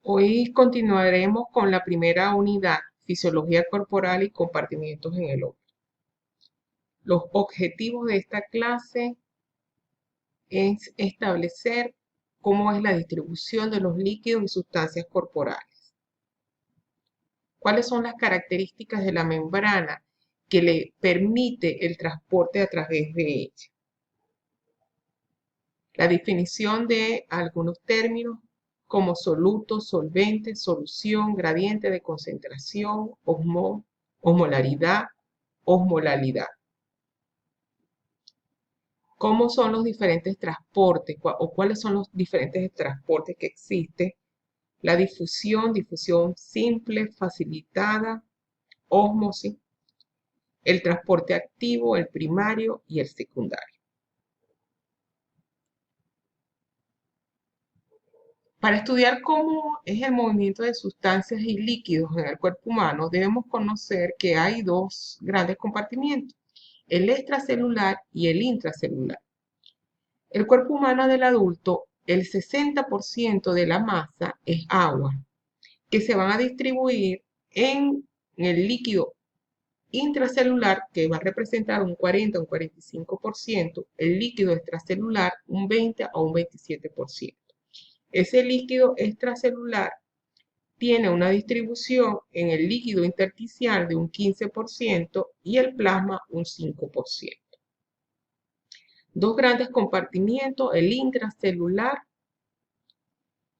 Hoy continuaremos con la primera unidad, fisiología corporal y compartimientos en el hombre. Los objetivos de esta clase es establecer cómo es la distribución de los líquidos y sustancias corporales. ¿Cuáles son las características de la membrana que le permite el transporte a través de ella? La definición de algunos términos como soluto, solvente, solución, gradiente de concentración, osmolaridad, osmolalidad. ¿Cómo son los diferentes transportes o cuáles son los diferentes transportes que existen? La difusión simple, facilitada, ósmosis, el transporte activo, el primario y el secundario. Para estudiar cómo es el movimiento de sustancias y líquidos en el cuerpo humano, debemos conocer que hay dos grandes compartimientos, el extracelular y el intracelular. El cuerpo humano del adulto, el 60% de la masa es agua, que se van a distribuir en el líquido intracelular, que va a representar un 40 o un 45%, el líquido extracelular un 20 o un 27%. Ese líquido extracelular tiene una distribución en el líquido intersticial de un 15% y el plasma un 5%. Dos grandes compartimientos, el intracelular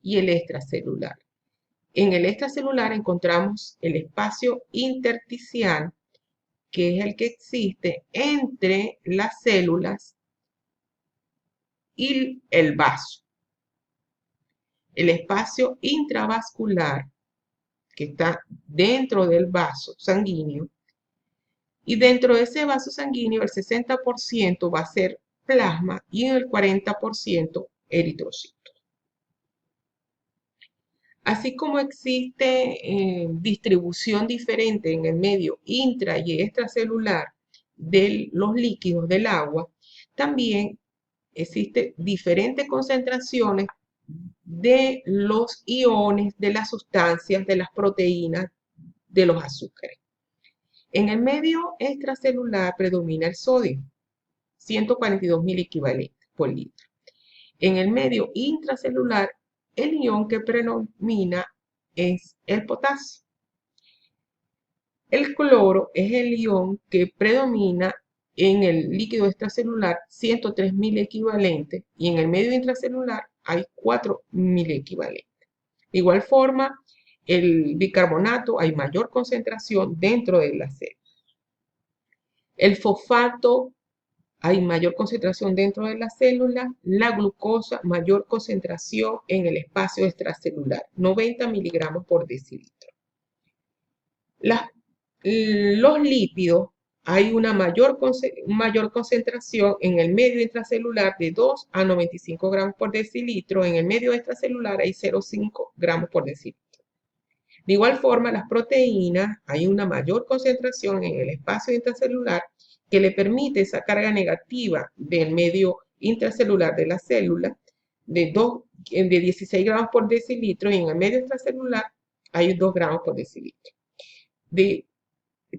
y el extracelular. En el extracelular encontramos el espacio intersticial, que es el que existe entre las células y el vaso. El espacio intravascular, que está dentro del vaso sanguíneo, y dentro de ese vaso sanguíneo el 60% va a ser plasma y el 40% eritrocitos. Así como existe distribución diferente en el medio intra y extracelular de los líquidos del agua, también existen diferentes concentraciones de los iones, de las sustancias, de las proteínas, de los azúcares. En el medio extracelular predomina el sodio, 142.000 equivalentes por litro. En el medio intracelular, el ion que predomina es el potasio. El cloro es el ion que predomina en el líquido extracelular, 103.000 equivalentes, y en el medio intracelular hay 4.000 equivalentes. De igual forma, el bicarbonato hay mayor concentración dentro de la célula. El fosfato hay mayor concentración dentro de la célula, la glucosa mayor concentración en el espacio extracelular, 90 miligramos por decilitro. Los lípidos hay una mayor concentración en el medio intracelular de 2 a 95 gramos por decilitro, en el medio extracelular hay 0,5 gramos por decilitro. De igual forma, las proteínas hay una mayor concentración en el espacio intracelular que le permite esa carga negativa del medio intracelular de la célula de 16 gramos por decilitro y en el medio extracelular hay 2 gramos por decilitro.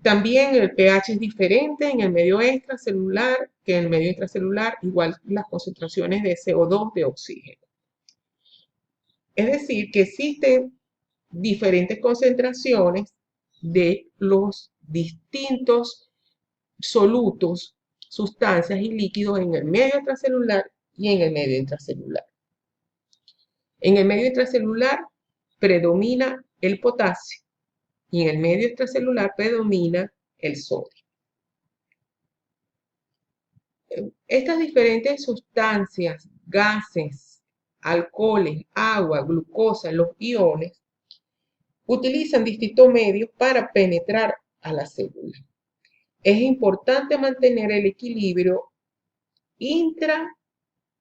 También el pH es diferente en el medio extracelular que en el medio intracelular, igual las concentraciones de CO2, de oxígeno. Es decir, que existen diferentes concentraciones de los distintos solutos, sustancias y líquidos en el medio extracelular y en el medio intracelular. En el medio intracelular predomina el potasio y en el medio extracelular predomina el sodio. Estas diferentes sustancias, gases, alcoholes, agua, glucosa, los iones, utilizan distintos medios para penetrar a la célula. Es importante mantener el equilibrio intra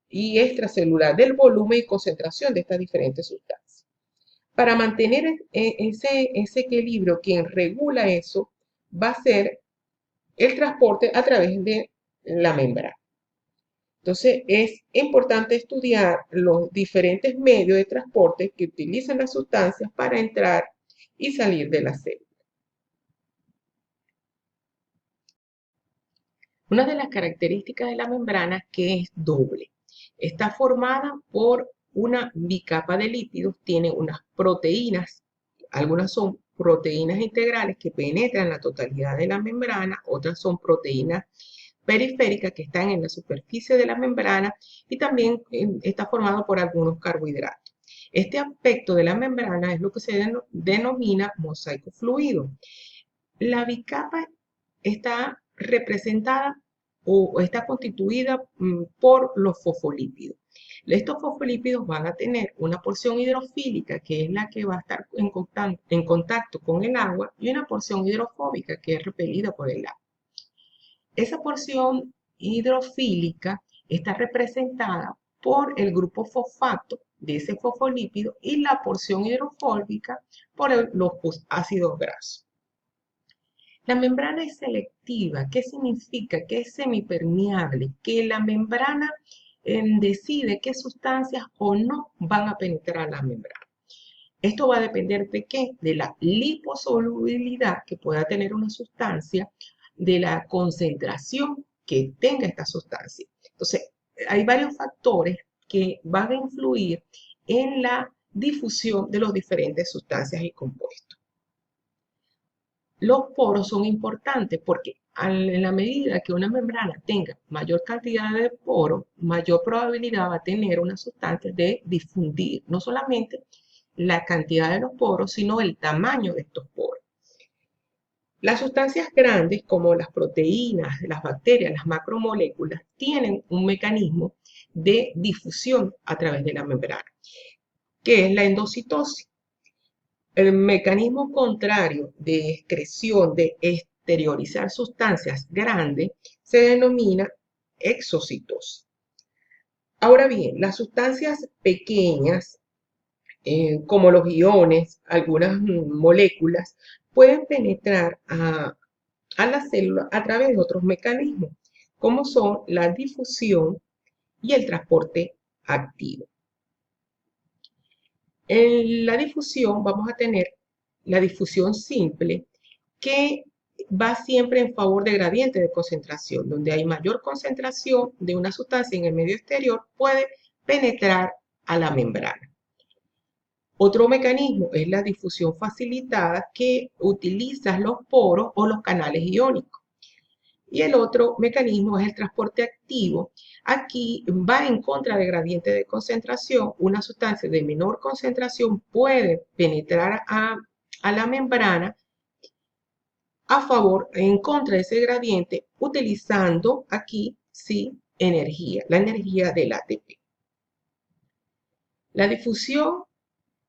y extracelular del volumen y concentración de estas diferentes sustancias. Para mantener ese equilibrio, quien regula eso va a ser el transporte a través de la membrana. Entonces, es importante estudiar los diferentes medios de transporte que utilizan las sustancias para entrar y salir de la célula. Una de las características de la membrana es que es doble. Está formada por una bicapa de lípidos, tiene unas proteínas, algunas son proteínas integrales que penetran la totalidad de la membrana, otras son proteínas periféricas que están en la superficie de la membrana y también está formado por algunos carbohidratos. Este aspecto de la membrana es lo que se denomina mosaico fluido. La bicapa está representada o está constituida por los fosfolípidos. Estos fosfolípidos van a tener una porción hidrofílica, que es la que va a estar en contacto con el agua, y una porción hidrofóbica, que es repelida por el agua. Esa porción hidrofílica está representada por el grupo fosfato de ese fosfolípido y la porción hidrofóbica por los ácidos grasos. La membrana es selectiva. ¿Qué significa? Que es semipermeable, que la membrana decide qué sustancias o no van a penetrar la membrana. Esto va a depender de qué, de la liposolubilidad que pueda tener una sustancia, de la concentración que tenga esta sustancia. Entonces, hay varios factores que van a influir en la difusión de las diferentes sustancias y compuestos. Los poros son importantes porque en la medida que una membrana tenga mayor cantidad de poros, mayor probabilidad va a tener una sustancia de difundir, no solamente la cantidad de los poros, sino el tamaño de estos poros. Las sustancias grandes, como las proteínas, las bacterias, las macromoléculas, tienen un mecanismo de difusión a través de la membrana, que es la endocitosis. El mecanismo contrario de excreción, de exteriorizar sustancias grandes, se denomina exocitosis. Ahora bien, las sustancias pequeñas, como los iones, algunas moléculas, pueden penetrar a la célula a través de otros mecanismos, como son la difusión y el transporte activo. En la difusión vamos a tener la difusión simple, que va siempre en favor de gradiente de concentración. Donde hay mayor concentración de una sustancia en el medio exterior, puede penetrar a la membrana. Otro mecanismo es la difusión facilitada, que utiliza los poros o los canales iónicos. Y el otro mecanismo es el transporte activo. Aquí va en contra de gradiente de concentración. Una sustancia de menor concentración puede penetrar a la membrana a favor, en contra de ese gradiente, utilizando aquí sí energía, la energía del ATP. La difusión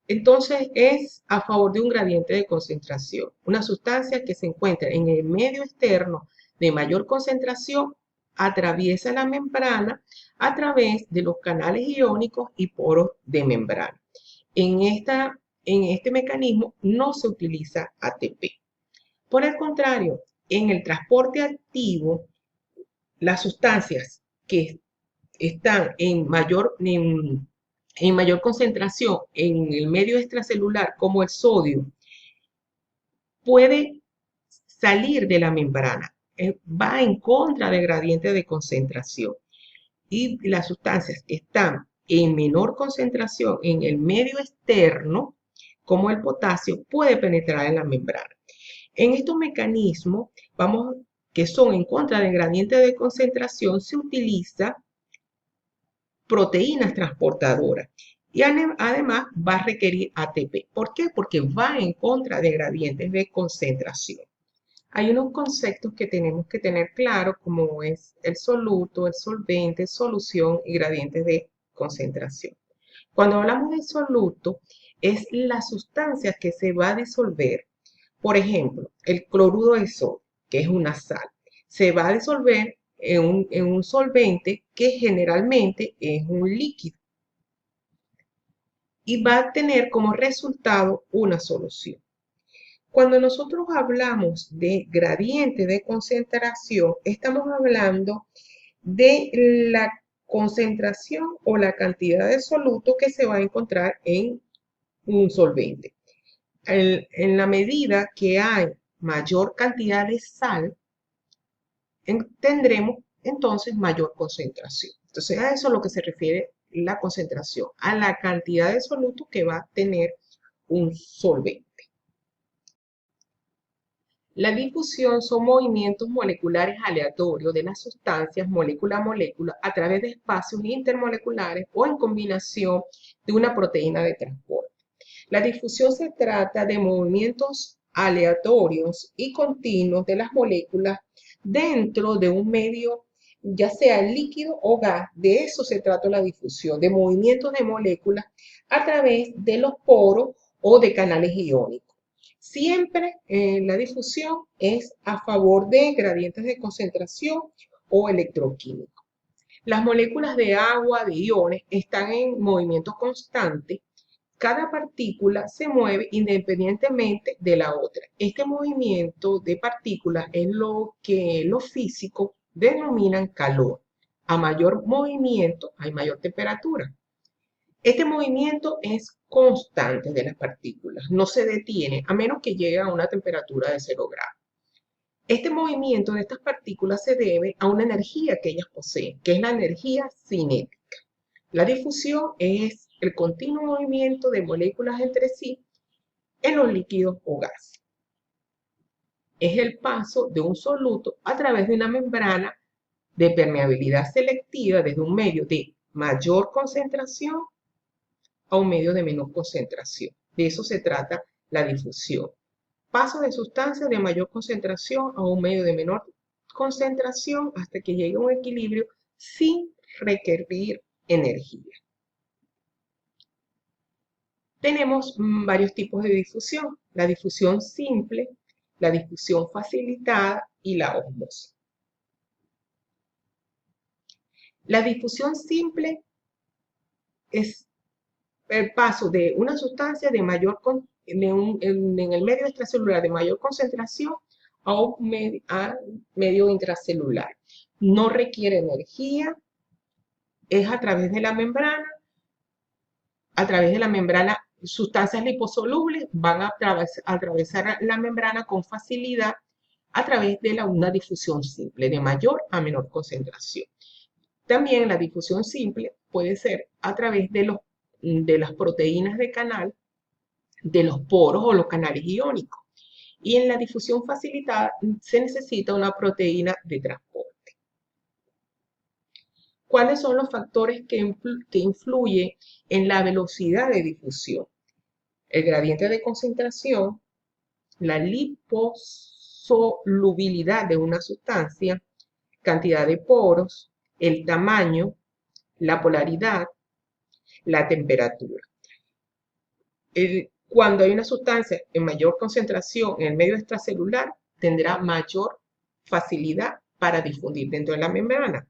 entonces es a favor de un gradiente de concentración. Una sustancia que se encuentra en el medio externo de mayor concentración atraviesa la membrana a través de los canales iónicos y poros de membrana. En este mecanismo no se utiliza ATP. Por el contrario, en el transporte activo, las sustancias que están en mayor concentración en el medio extracelular, como el sodio, puede salir de la membrana, va en contra del gradiente de concentración. Y las sustancias que están en menor concentración en el medio externo, como el potasio, puede penetrar en la membrana. En estos mecanismos, que son en contra del gradiente de concentración, se utiliza proteínas transportadoras. Y además va a requerir ATP. ¿Por qué? Porque va en contra de gradientes de concentración. Hay unos conceptos que tenemos que tener claro, como es el soluto, el solvente, solución y gradientes de concentración. Cuando hablamos de soluto, es la sustancia que se va a disolver. Por ejemplo, el cloruro de sodio, que es una sal, se va a disolver en un solvente que generalmente es un líquido y va a tener como resultado una solución. Cuando nosotros hablamos de gradiente de concentración, estamos hablando de la concentración o la cantidad de soluto que se va a encontrar en un solvente. En la medida que hay mayor cantidad de sal, tendremos entonces mayor concentración. Entonces a eso es lo que se refiere la concentración, a la cantidad de soluto que va a tener un solvente. La difusión son movimientos moleculares aleatorios de las sustancias molécula a molécula a través de espacios intermoleculares o en combinación de una proteína de transporte. La difusión se trata de movimientos aleatorios y continuos de las moléculas dentro de un medio, ya sea líquido o gas. De eso se trata la difusión, de movimientos de moléculas a través de los poros o de canales iónicos. Siempre la difusión es a favor de gradientes de concentración o electroquímicos. Las moléculas de agua, de iones, están en movimiento constante. Cada partícula se mueve independientemente de la otra. Este movimiento de partículas es lo que los físicos denominan calor. A mayor movimiento hay mayor temperatura. Este movimiento es constante de las partículas, no se detiene a menos que llegue a una temperatura de 0 grados. Este movimiento de estas partículas se debe a una energía que ellas poseen, que es la energía cinética. La difusión es el continuo movimiento de moléculas entre sí en los líquidos o gases. Es el paso de un soluto a través de una membrana de permeabilidad selectiva desde un medio de mayor concentración a un medio de menor concentración. De eso se trata la difusión. Paso de sustancias de mayor concentración a un medio de menor concentración hasta que llegue a un equilibrio sin requerir energía. Tenemos varios tipos de difusión: la difusión simple, la difusión facilitada y la ósmosis. La difusión simple es el paso de una sustancia de mayor en el medio extracelular de mayor concentración a un medio intracelular. No requiere energía, es a través de la membrana. A través de la membrana, sustancias liposolubles van a atravesar la membrana con facilidad a través de una difusión simple, de mayor a menor concentración. También la difusión simple puede ser a través de las proteínas de canal, de los poros o los canales iónicos. Y en la difusión facilitada se necesita una proteína de transporte. ¿Cuáles son los factores que influyen en la velocidad de difusión? El gradiente de concentración, la liposolubilidad de una sustancia, cantidad de poros, el tamaño, la polaridad, la temperatura. Cuando hay una sustancia en mayor concentración en el medio extracelular, tendrá mayor facilidad para difundir dentro de la membrana.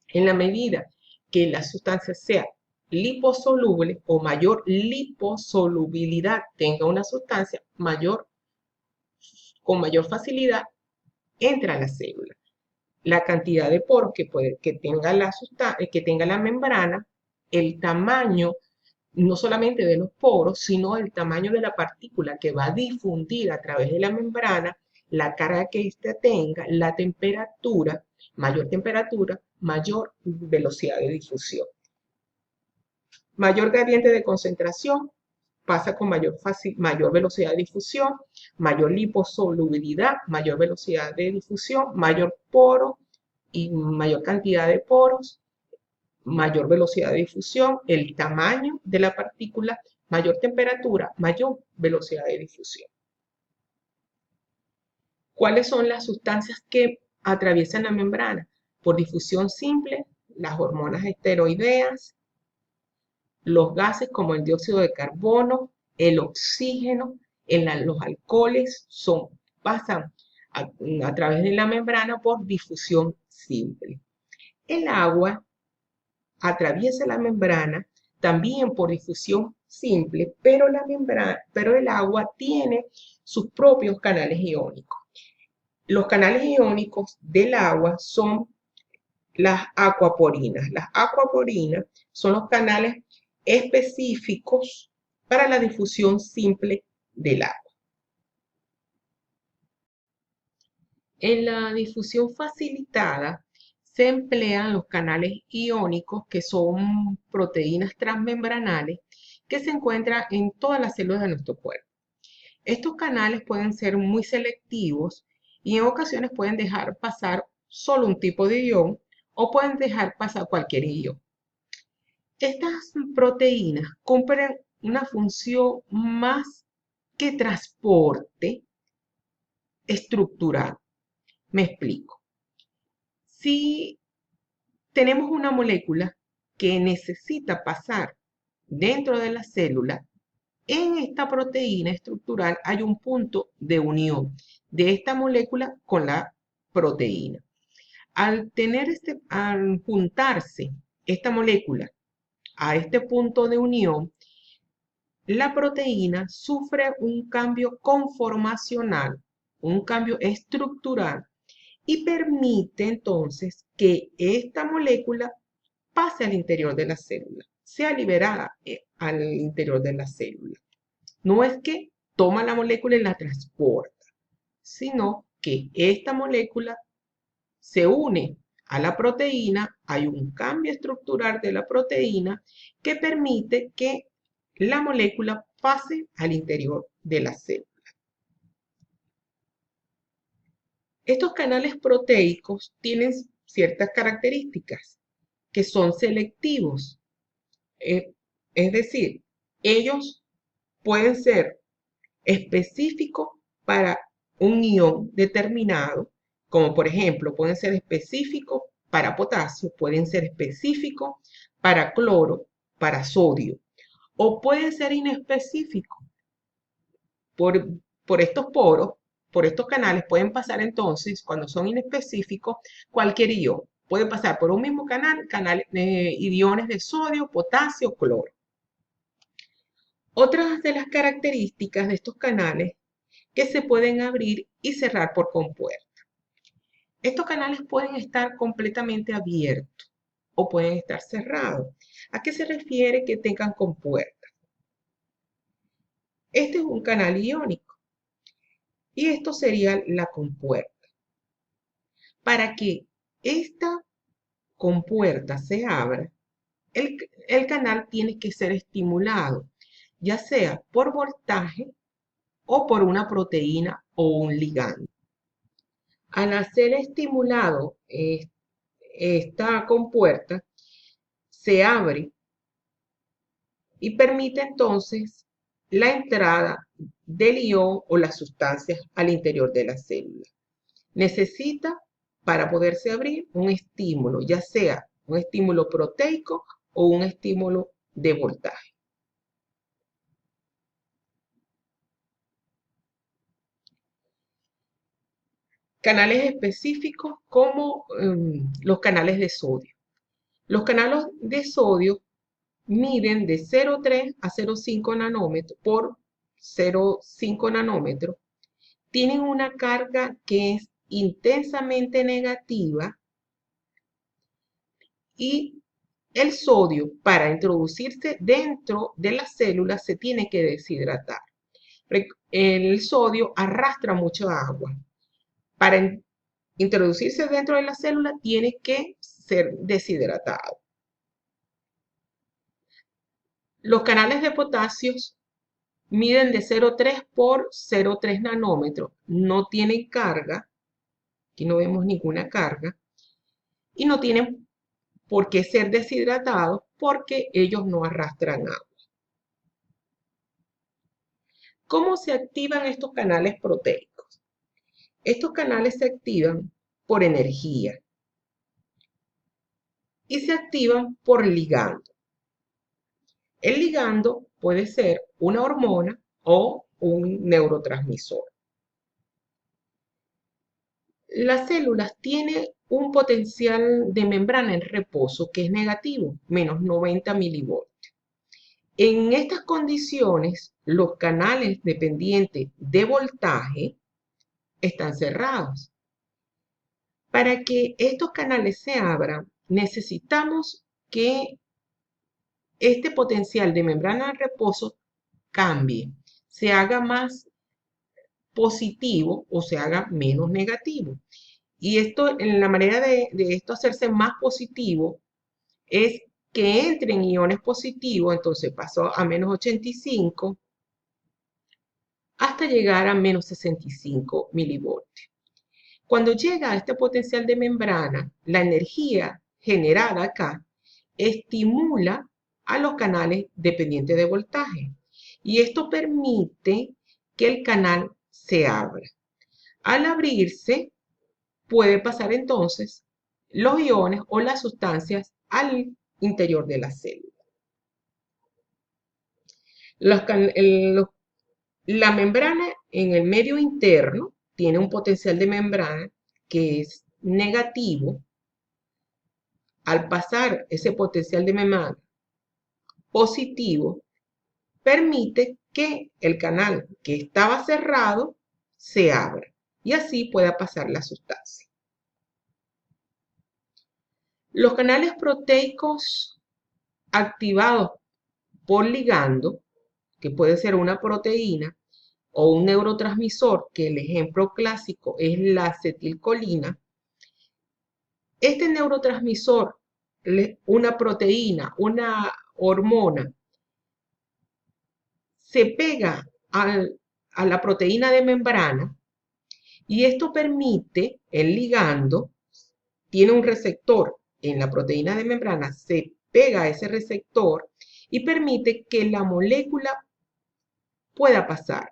En la medida que la sustancia sea liposoluble o mayor liposolubilidad tenga una sustancia, con mayor facilidad entra a la célula. La cantidad de poros que tenga la membrana, el tamaño no solamente de los poros, sino el tamaño de la partícula que va a difundir a través de la membrana, la carga que ésta tenga, la temperatura, mayor velocidad de difusión. Mayor gradiente de concentración pasa con mayor velocidad de difusión, mayor liposolubilidad, mayor velocidad de difusión, mayor poro y mayor cantidad de poros, mayor velocidad de difusión, el tamaño de la partícula, mayor temperatura, mayor velocidad de difusión. ¿Cuáles son las sustancias que atraviesan la membrana? Por difusión simple, las hormonas esteroideas, los gases como el dióxido de carbono, el oxígeno, los alcoholes pasan a través de la membrana por difusión simple. El agua atraviesa la membrana también por difusión simple, pero el agua tiene sus propios canales iónicos. Los canales iónicos del agua son las acuaporinas. Las acuaporinas son los canales específicos para la difusión simple del agua. En la difusión facilitada se emplean los canales iónicos, que son proteínas transmembranales que se encuentran en todas las células de nuestro cuerpo. Estos canales pueden ser muy selectivos y en ocasiones pueden dejar pasar solo un tipo de ion o pueden dejar pasar cualquier ion. Estas proteínas cumplen una función más que transporte estructural. Me explico. Si tenemos una molécula que necesita pasar dentro de la célula, en esta proteína estructural hay un punto de unión de esta molécula con la proteína. Al juntarse esta molécula a este punto de unión, la proteína sufre un cambio conformacional, un cambio estructural, y permite entonces que esta molécula pase al interior de la célula, sea liberada al interior de la célula. No es que toma la molécula y la transporta, sino que esta molécula se une a la proteína, hay un cambio estructural de la proteína que permite que la molécula pase al interior de la célula. Estos canales proteicos tienen ciertas características que son selectivos. Es decir, ellos pueden ser específicos para un ion determinado, como por ejemplo pueden ser específicos para potasio, pueden ser específicos para cloro, para sodio, o pueden ser inespecíficos. Por estos poros, por estos canales, pueden pasar entonces, cuando son inespecíficos, cualquier ion. Puede pasar por un mismo canal, iones de sodio, potasio, cloro. Otras de las características de estos canales que se pueden abrir y cerrar por compuerta. Estos canales pueden estar completamente abiertos o pueden estar cerrados. ¿A qué se refiere que tengan compuerta? Este es un canal iónico y esto sería la compuerta. Para que esta compuerta se abra, el canal tiene que ser estimulado, ya sea por voltaje o por una proteína o un ligando. Al ser estimulado esta compuerta, se abre y permite entonces la entrada del ion o las sustancias al interior de la célula. Necesita, para poderse abrir, un estímulo, ya sea un estímulo proteico o un estímulo de voltaje. Canales específicos como los canales de sodio. Los canales de sodio miden de 0,3 a 0,5 nanómetros por 0,5 nanómetros. Tienen una carga que es intensamente negativa y el sodio, para introducirse dentro de las células, se tiene que deshidratar. El sodio arrastra mucha agua. Para introducirse dentro de la célula tiene que ser deshidratado. Los canales de potasio miden de 0,3 por 0,3 nanómetros. No tienen carga. Aquí no vemos ninguna carga. Y no tienen por qué ser deshidratados porque ellos no arrastran agua. ¿Cómo se activan estos canales proteicos? Estos canales se activan por energía y se activan por ligando. El ligando puede ser una hormona o un neurotransmisor. Las células tienen un potencial de membrana en reposo que es negativo, menos 90 milivoltios. En estas condiciones, los canales dependientes de voltaje están cerrados. Para que estos canales se abran, necesitamos que este potencial de membrana de reposo cambie, se haga más positivo o se haga menos negativo. Y esto, en la manera de esto hacerse más positivo es que entren iones positivos, entonces pasó a menos 85 hasta llegar a menos 65 milivoltios. Cuando llega a este potencial de membrana, la energía generada acá estimula a los canales dependientes de voltaje y esto permite que el canal se abra. Al abrirse, puede pasar entonces los iones o las sustancias al interior de la célula. La membrana en el medio interno tiene un potencial de membrana que es negativo. Al pasar ese potencial de membrana positivo, permite que el canal que estaba cerrado se abra y así pueda pasar la sustancia. Los canales proteicos activados por ligando, que puede ser una proteína o un neurotransmisor, que el ejemplo clásico es la acetilcolina. Este neurotransmisor, una proteína, una hormona, se pega a la proteína de membrana y esto permite, el ligando, tiene un receptor en la proteína de membrana, se pega a ese receptor y permite que la molécula pueda pasar.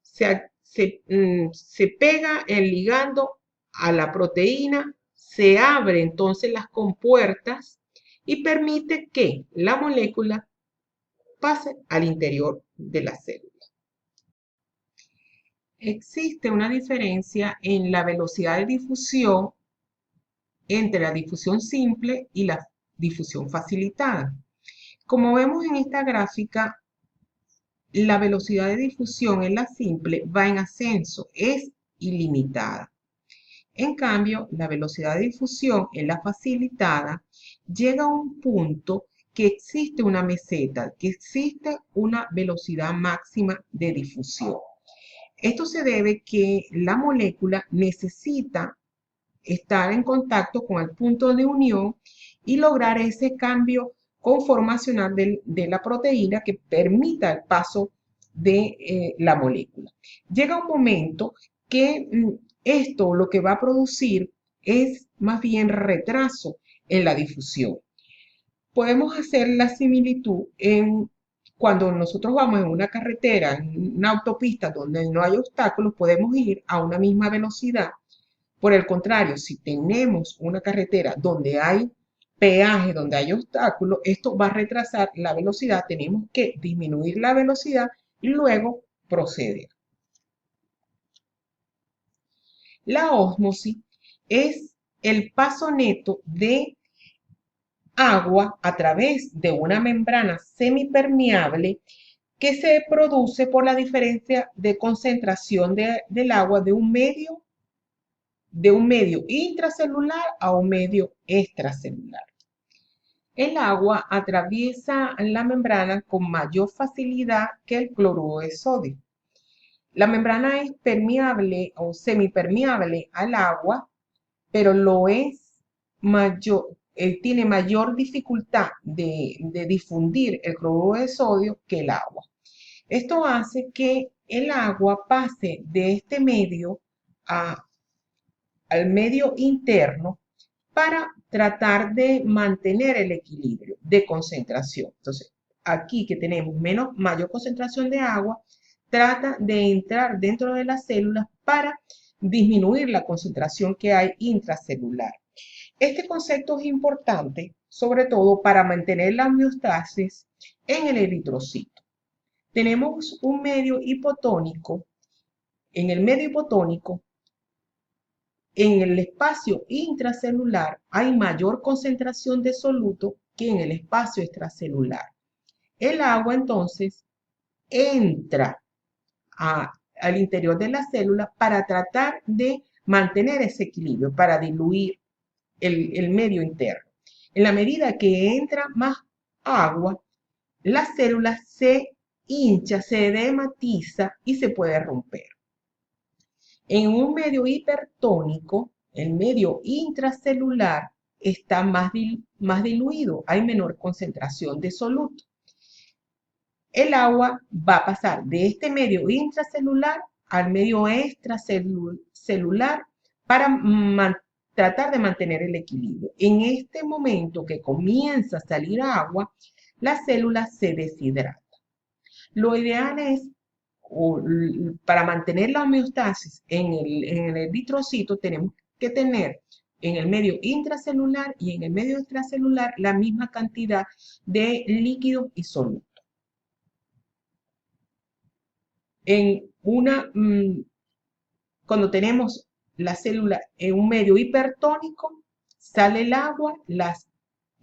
Se pega el ligando a la proteína, se abre entonces las compuertas y permite que la molécula pase al interior de la célula. Existe una diferencia en la velocidad de difusión entre la difusión simple y la difusión facilitada. Como vemos en esta gráfica, la velocidad de difusión en la simple va en ascenso, es ilimitada. En cambio, la velocidad de difusión en la facilitada llega a un punto que existe una meseta, que existe una velocidad máxima de difusión. Esto se debe que la molécula necesita estar en contacto con el punto de unión y lograr ese cambio conformacional de la proteína que permita el paso de la molécula. Llega un momento que esto lo que va a producir es más bien retraso en la difusión. Podemos hacer la similitud en cuando nosotros vamos en una carretera, en una autopista donde no hay obstáculos, podemos ir a una misma velocidad. Por el contrario, si tenemos una carretera donde hay peaje, donde hay obstáculos, esto va a retrasar la velocidad. Tenemos que disminuir la velocidad y luego proceder. La ósmosis es el paso neto de agua a través de una membrana semipermeable que se produce por la diferencia de concentración del agua de un medio intracelular a un medio extracelular. El agua atraviesa la membrana con mayor facilidad que el cloruro de sodio. La membrana es permeable o semipermeable al agua, pero tiene mayor dificultad de difundir el cloruro de sodio que el agua. Esto hace que el agua pase de este medio al medio interno para tratar de mantener el equilibrio de concentración. Entonces, aquí que tenemos mayor concentración de agua, trata de entrar dentro de las células para disminuir la concentración que hay intracelular. Este concepto es importante, sobre todo para mantener la homeostasis en el eritrocito. Tenemos un medio hipotónico. En el medio hipotónico, en el espacio intracelular hay mayor concentración de soluto que en el espacio extracelular. El agua entonces entra al interior de la célula para tratar de mantener ese equilibrio, para diluir el medio interno. En la medida que entra más agua, la célula se hincha, se edematiza y se puede romper. En un medio hipertónico, el medio intracelular está más diluido, hay menor concentración de soluto. El agua va a pasar de este medio intracelular al medio extracelular para tratar de mantener el equilibrio. En este momento que comienza a salir agua, la célula se deshidrata. Lo ideal es, para mantener la homeostasis en el eritrocito, tenemos que tener en el medio intracelular y en el medio extracelular la misma cantidad de líquido y soluto. Cuando tenemos la célula en un medio hipertónico, sale el agua,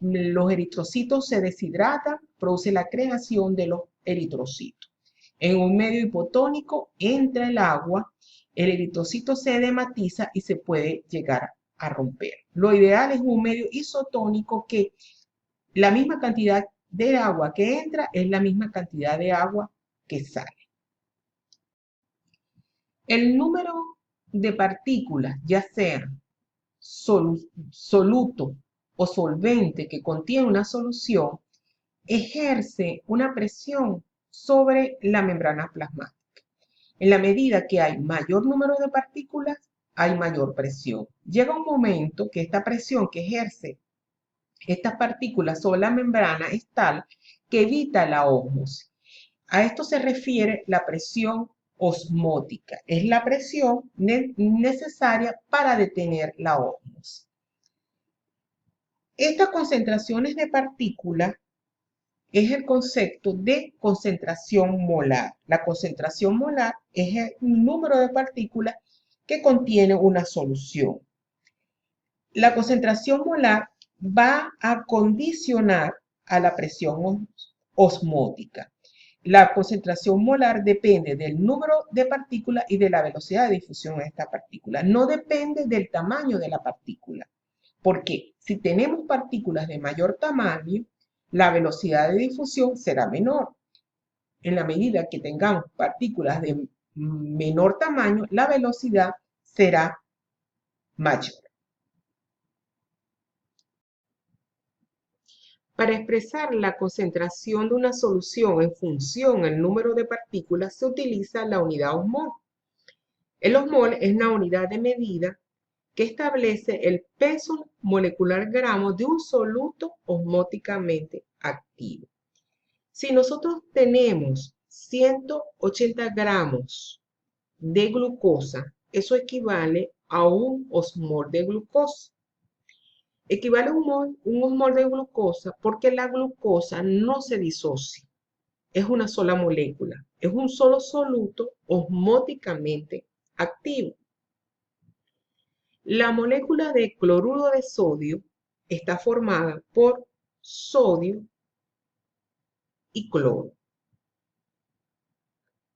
los eritrocitos se deshidratan, produce la creación de los eritrocitos. En un medio hipotónico entra el agua, el eritrocito se edematiza y se puede llegar a romper. Lo ideal es un medio isotónico, que la misma cantidad de agua que entra es la misma cantidad de agua que sale. El número de partículas, ya sean soluto o solvente, que contiene una solución, ejerce una presión sobre la membrana plasmática. En la medida que hay mayor número de partículas, hay mayor presión. Llega un momento que esta presión que ejerce estas partículas sobre la membrana es tal que evita la ósmosis. A esto se refiere la presión osmótica. Es la presión necesaria para detener la ósmosis. Estas concentraciones de partículas es el concepto de concentración molar. La concentración molar es el número de partículas que contiene una solución. La concentración molar va a condicionar a la presión osmótica. La concentración molar depende del número de partículas y de la velocidad de difusión de esta partícula. No depende del tamaño de la partícula. Porque si tenemos partículas de mayor tamaño, la velocidad de difusión será menor. En la medida que tengamos partículas de menor tamaño, la velocidad será mayor. Para expresar la concentración de una solución en función del número de partículas, se utiliza la unidad osmol. El osmol es una unidad de medida que establece el peso molecular gramo de un soluto osmóticamente activo. Si nosotros tenemos 180 gramos de glucosa, eso equivale a un osmol de glucosa. Equivale a un osmol de glucosa porque la glucosa no se disocia. Es una sola molécula, es un solo soluto osmóticamente activo. La molécula de cloruro de sodio está formada por sodio y cloro.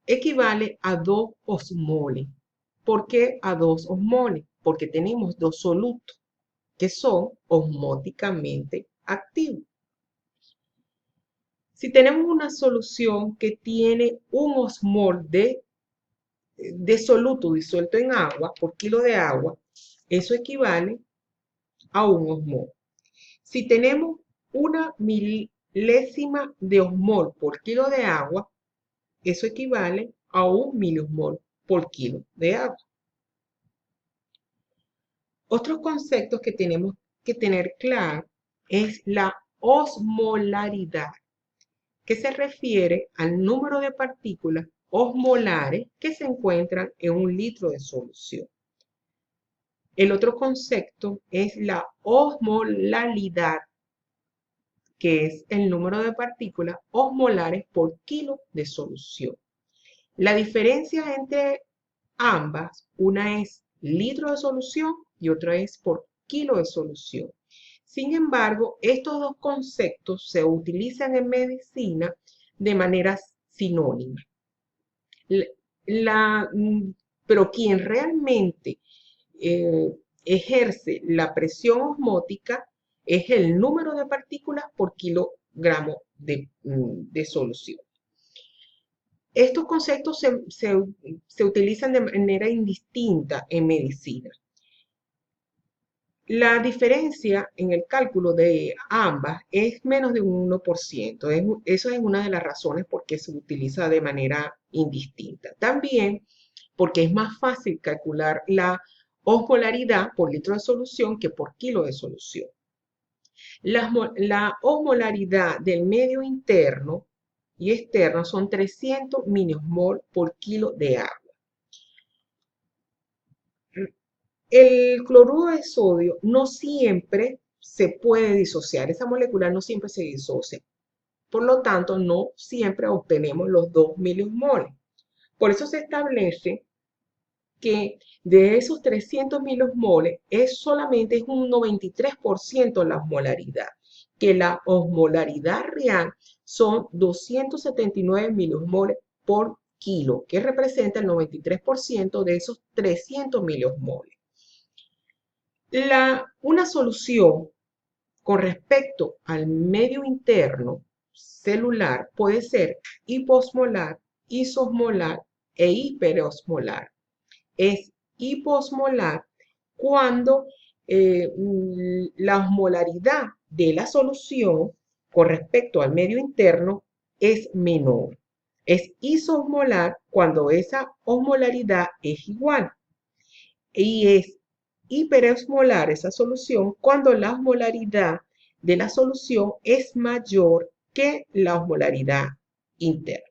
Equivale a 2 osmoles. ¿Por qué a 2 osmoles? Porque tenemos dos solutos que son osmóticamente activos. Si tenemos una solución que tiene un osmol de soluto disuelto en agua por kilo de agua, eso equivale a un osmol. Si tenemos una milésima de osmol por kilo de agua, eso equivale a un miliosmol por kilo de agua. Otros conceptos que tenemos que tener claro es la osmolaridad, que se refiere al número de partículas osmolares que se encuentran en un litro de solución. El otro concepto es la osmolalidad, que es el número de partículas osmolares por kilo de solución. La diferencia entre ambas, una es litro de solución y otra es por kilo de solución. Sin embargo, estos dos conceptos se utilizan en medicina de manera sinónima. Pero quien realmente ejerce la presión osmótica es el número de partículas por kilogramo de solución. Estos conceptos se utilizan de manera indistinta en medicina. La diferencia en el cálculo de ambas es menos de un 1%. Eso es una de las razones por qué se utiliza de manera indistinta. También porque es más fácil calcular la osmolaridad por litro de solución que por kilo de solución. La osmolaridad del medio interno y externo son 300 milimol por kilo de agua. El cloruro de sodio no siempre se puede disociar, esa molécula no siempre se disocia. Por lo tanto, no siempre obtenemos los 2 milimoles. Por eso se establece que de esos 300 milimoles solamente es un 93% la osmolaridad, que la osmolaridad real son 279 milimoles por kilo, que representa el 93% de esos 300 milimoles. Una solución con respecto al medio interno celular puede ser hiposmolar, isosmolar e hiperosmolar. Es hiposmolar cuando la osmolaridad de la solución con respecto al medio interno es menor. Es isosmolar cuando esa osmolaridad es igual. Y es hiperosmolar esa solución cuando la osmolaridad de la solución es mayor que la osmolaridad interna.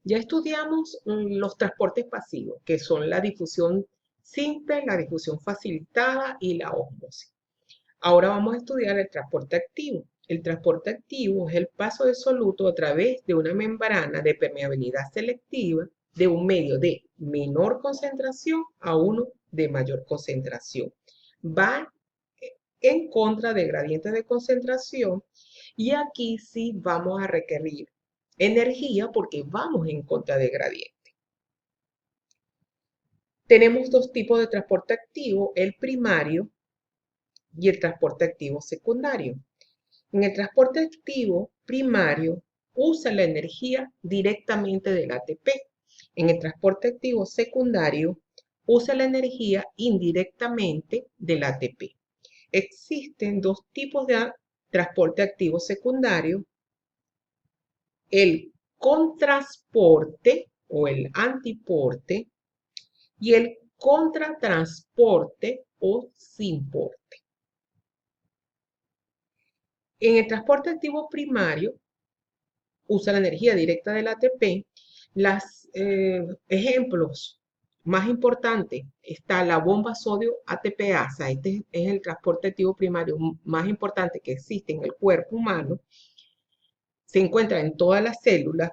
Ya estudiamos los transportes pasivos, que son la difusión simple, la difusión facilitada y la ósmosis. Ahora vamos a estudiar el transporte activo. El transporte activo es el paso de soluto a través de una membrana de permeabilidad selectiva de un medio de menor concentración a uno de mayor concentración. Va en contra del gradiente de concentración y aquí sí vamos a requerir energía porque vamos en contra del gradiente. Tenemos dos tipos de transporte activo, el primario y el transporte activo secundario. En el transporte activo primario usa la energía directamente del ATP. En el transporte activo secundario usa la energía indirectamente del ATP. Existen dos tipos de transporte activo secundario, el contrasporte o el antiporte y el contratransporte o sinporte. En el transporte activo primario usa la energía directa del ATP. Los ejemplos más importantes está la bomba sodio ATPasa. Este es el transporte activo primario más importante que existe en el cuerpo humano. Se encuentra en todas las células.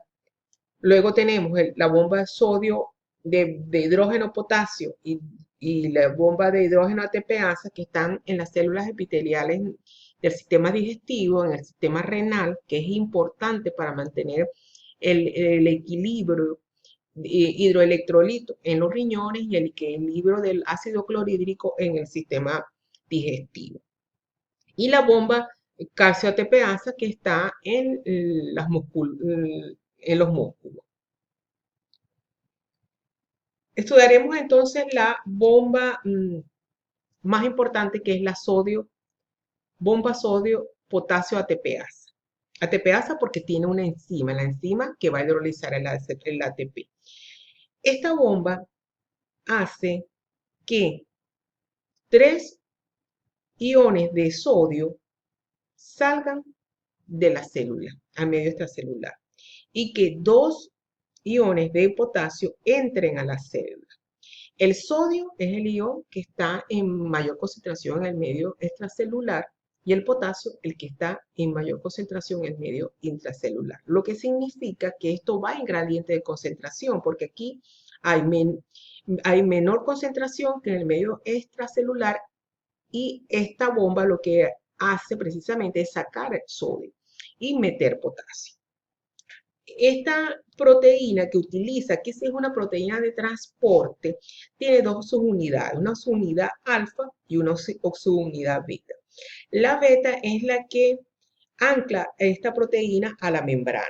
Luego tenemos la bomba de sodio de hidrógeno potasio y la bomba de hidrógeno ATPasa que están en las células epiteliales del sistema digestivo, en el sistema renal, que es importante para mantener el equilibrio hidroelectrolito en los riñones y el equilibrio del ácido clorhídrico en el sistema digestivo. Y la bomba calcio ATPasa que está en los músculos. Estudiaremos entonces la bomba más importante que es la bomba sodio potasio ATPasa. ATPasa porque tiene una enzima, la enzima que va a hidrolizar el ATP. Esta bomba hace que 3 iones de sodio salgan de la célula, a medio extracelular, y que 2 iones de potasio entren a la célula. El sodio es el ion que está en mayor concentración en el medio extracelular y el potasio el que está en mayor concentración en el medio intracelular. Lo que significa que esto va en gradiente de concentración porque aquí hay menor concentración que en el medio extracelular y esta bomba lo que hace precisamente es sacar el sodio y meter potasio. Esta proteína que utiliza, que si es una proteína de transporte, tiene dos subunidades, una subunidad alfa y una subunidad beta. La beta es la que ancla esta proteína a la membrana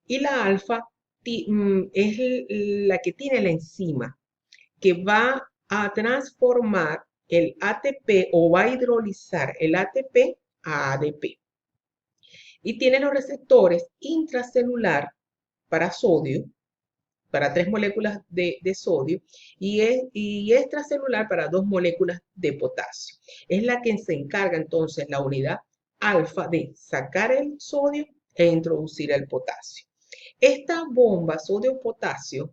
y la alfa es la que tiene la enzima que va a transformar el ATP o va a hidrolizar el ATP a ADP. Y tiene los receptores intracelular para sodio, para 3 moléculas de sodio, y extracelular para 2 moléculas de potasio. Es la que se encarga entonces la unidad alfa de sacar el sodio e introducir el potasio. Esta bomba sodio-potasio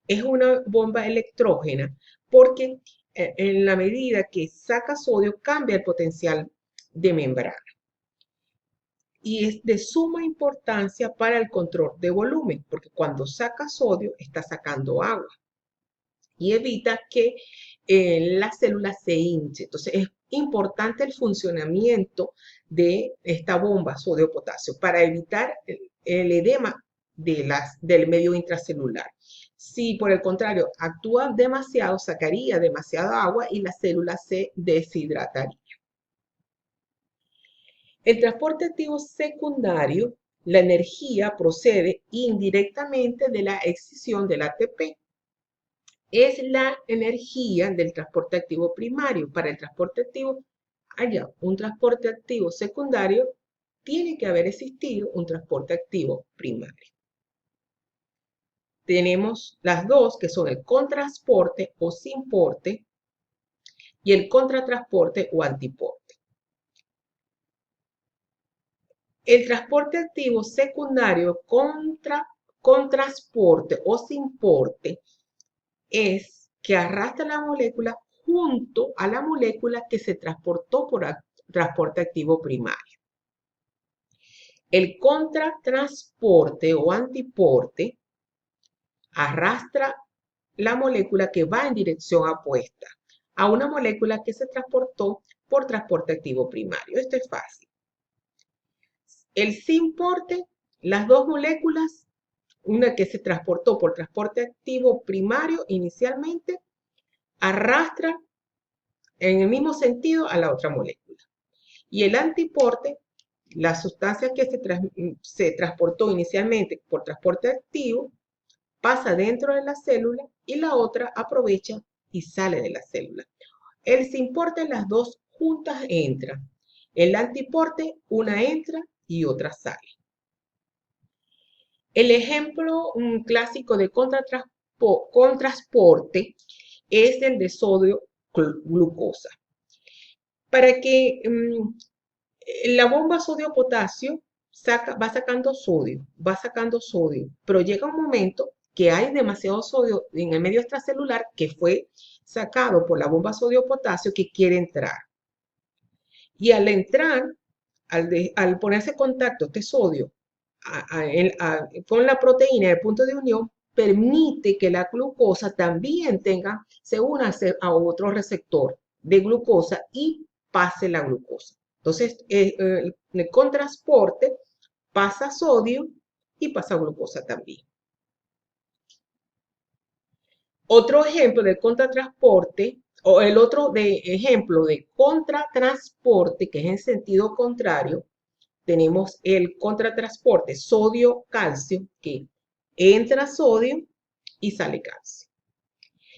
es una bomba electrógena porque en la medida que saca sodio cambia el potencial de membrana y es de suma importancia para el control de volumen, porque cuando saca sodio está sacando agua y evita que la célula se hinche. Entonces es importante el funcionamiento de esta bomba sodio-potasio para evitar el edema del medio intracelular. Si por el contrario actúa demasiado, sacaría demasiada agua y la célula se deshidrataría. El transporte activo secundario, la energía procede indirectamente de la excisión del ATP. Es la energía del transporte activo primario. Para el transporte activo haya un transporte activo secundario, tiene que haber existido un transporte activo primario. Tenemos las dos que son el contrasporte o simporte y el contratransporte o antiporte. El transporte activo secundario con transporte o simporte es que arrastra la molécula junto a la molécula que se transportó por transporte activo primario. El contratransporte o antiporte arrastra la molécula que va en dirección opuesta a una molécula que se transportó por transporte activo primario. Esto es fácil. El simporte, las dos moléculas, una que se transportó por transporte activo primario inicialmente, arrastra en el mismo sentido a la otra molécula. Y el antiporte, la sustancia que se transportó inicialmente por transporte activo, pasa dentro de la célula y la otra aprovecha y sale de la célula. El simporte, las dos juntas entran. El antiporte, una entra y otra sale. El ejemplo clásico de contrasporte es el de sodio-glucosa. Para que la bomba sodio-potasio va sacando sodio, pero llega un momento que hay demasiado sodio en el medio extracelular que fue sacado por la bomba sodio-potasio que quiere entrar. Y al entrar, al ponerse en contacto este sodio con la proteína, el punto de unión, permite que la glucosa también se una a otro receptor de glucosa y pase la glucosa. Entonces, el contrasporte pasa sodio y pasa glucosa también. Otro ejemplo de contratransporte, o el otro ejemplo de contratransporte, que es en sentido contrario, tenemos el contratransporte sodio-calcio, que entra sodio y sale calcio.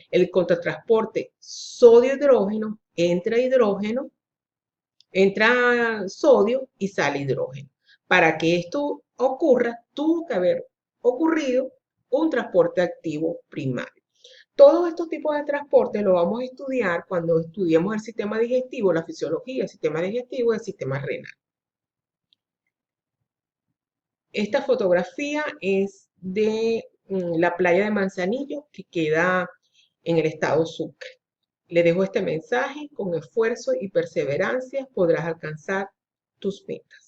El contratransporte sodio-hidrógeno, entra sodio y sale hidrógeno. Para que esto ocurra, tuvo que haber ocurrido un transporte activo primario. Todos estos tipos de transporte lo vamos a estudiar cuando estudiemos el sistema digestivo, la fisiología del sistema digestivo y el sistema renal. Esta fotografía es de la playa de Manzanillo, que queda en el estado Sucre. Le dejo este mensaje: con esfuerzo y perseverancia podrás alcanzar tus metas.